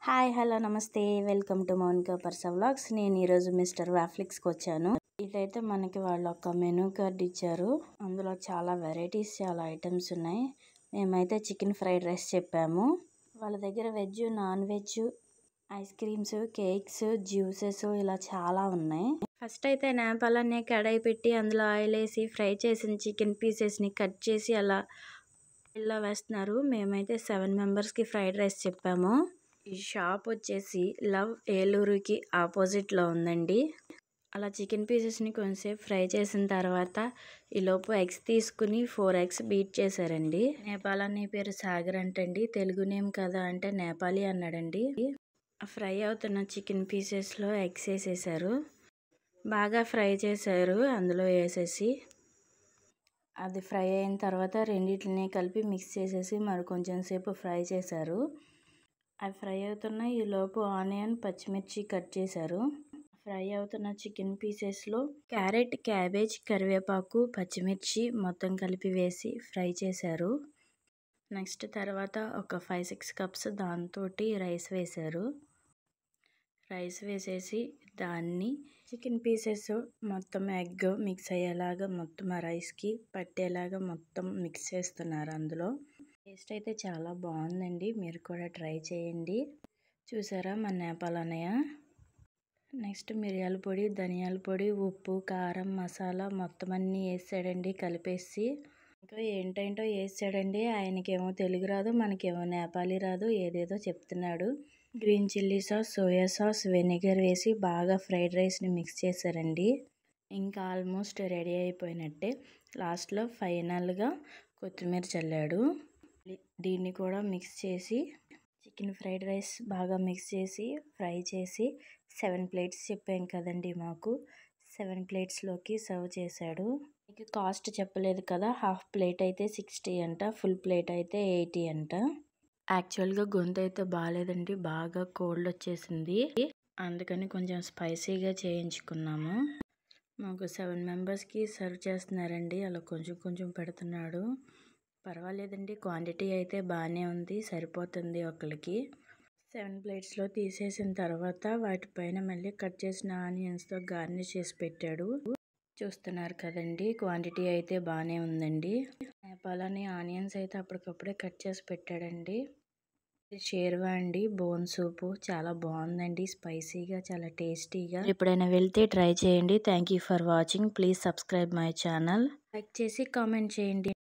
Hi hello నమస్తే welcome to Mounika పర్స vlogs. నేను ఈరోజు మిస్టర్ వాఫ్లిక్స్కి వచ్చాను. ఇదైతే మనకి వాళ్ళు ఒక మెనూ కార్డ్ ఇచ్చారు. అందులో చాలా వెరైటీస్, చాలా ఐటమ్స్ ఉన్నాయి. మేమైతే చికెన్ ఫ్రైడ్ రైస్ చెప్పాము. వాళ్ళ దగ్గర veg, non veg, ice creams, cakes, juices ఇలా చాలా ఉన్నాయి. ఫస్ట్ అయితే నేపాలనే కడాయి పెట్టి అందులో ఆయిల్ వేసి ఫ్రై చేసిన చికెన్ పీసెస్ని కట్ చేసి అలా ఇలా వేస్తున్నారు. మేమైతే 7 మెంబర్స్కి ఫ్రైడ్ రైస్ చెప్పాము. ఈ షాప్ వచ్చేసి లవ్ ఏలూరుకి ఆపోజిట్లో ఉందండి. అలా చికెన్ పీసెస్ని కొంచెంసేపు ఫ్రై చేసిన తర్వాత ఈలోపు ఎగ్స్ తీసుకుని 4 ఎగ్స్ బీట్ చేశారండి. నేపాల్ అనే పేరు సాగర్ అంటండి, తెలుగు నేమ్ కదా అంటే నేపాలీ అన్నాడండి. ఆ ఫ్రై అవుతున్న చికెన్ పీసెస్లో ఎగ్స్ వేసేసారు, బాగా ఫ్రై చేశారు. అందులో వేసేసి అది ఫ్రై అయిన తర్వాత రెండింటిని కలిపి మిక్స్ చేసేసి మరి కొంచెం సేపు ఫ్రై చేశారు. అవి ఫ్రై అవుతున్న ఈలోపు ఆనియన్, పచ్చిమిర్చి కట్ చేశారు. ఫ్రై అవుతున్న చికెన్ పీసెస్లో క్యారెట్, క్యాబేజ్, కరివేపాకు, పచ్చిమిర్చి మొత్తం కలిపి వేసి ఫ్రై చేశారు. నెక్స్ట్ తర్వాత ఒక 5-6 కప్స్ దాంతో రైస్ వేశారు. రైస్ వేసేసి దాన్ని చికెన్ పీసెస్ మొత్తం ఎగ్ మిక్స్ అయ్యేలాగా మొత్తం ఆ రైస్కి పట్టేలాగా మొత్తం మిక్స్ చేస్తున్నారు. అందులో టేస్ట్ అయితే చాలా బాగుందండి, మీరు కూడా ట్రై చేయండి. చూసారా మన నేపాల్ అన్నయ్య. నెక్స్ట్ మిరియాల పొడి, ధనియాల పొడి, ఉప్పు, కారం, మసాలా మొత్తం అన్నీ వేసాడండి కలిపేసి. ఇంకా ఏంటేంటో వేసాడండి. ఆయనకేమో తెలుగు రాదు, మనకేమో నేపాలీ రాదు, ఏదేదో చెప్తున్నాడు. Green chilli sauce, soya sauce, vinegar వేసి బాగా ఫ్రైడ్ రైస్ని మిక్స్ చేశారండి. ఇంకా ఆల్మోస్ట్ రెడీ అయిపోయినట్టే. లాస్ట్లో ఫైనల్గా కొత్తిమీర చల్లాడు. దీన్ని కూడా మిక్స్ చేసి చికెన్ ఫ్రైడ్ రైస్ బాగా మిక్స్ చేసి ఫ్రై చేసి 7 ప్లేట్స్ చెప్పాం కదండి మాకు, 7 ప్లేట్స్లోకి సర్వ్ చేశాడు. మీకు కాస్ట్ చెప్పలేదు కదా, హాఫ్ ప్లేట్ అయితే 60 అంట, ఫుల్ ప్లేట్ అయితే 80 అంట. యాక్చువల్గా గొంతు అయితే బాగాలేదండి, బాగా కోల్డ్ వచ్చేసింది, అందుకని కొంచెం స్పైసీగా చేయించుకున్నాము. మాకు 7 మెంబర్స్కి సర్వ్ చేస్తున్నారండి, అలా కొంచెం కొంచెం పెడుతున్నాడు. పర్వాలేదండి, క్వాంటిటీ అయితే బాగానే ఉంది, సరిపోతుంది ఒకరికి. 7 ప్లేట్స్లో తీసేసిన తర్వాత వాటిపైన మళ్ళీ కట్ చేసిన ఆనియన్స్తో గార్నిష్ చేసి పెట్టాడు. చూస్తున్నారు కదండి, క్వాంటిటీ అయితే బాగానే ఉందండి. నేపాలని ఆనియన్స్ అయితే అప్పటికప్పుడే కట్ చేసి పెట్టాడండి. ఇది షేర్వా అండి, బోన్ సూపు చాలా బాగుందండి, స్పైసీగా చాలా టేస్టీగా. ఎప్పుడైనా వెళ్తే ట్రై చేయండి. Thank you for watching. Please subscribe my channel. Like చేసి కామెంట్ చేయండి.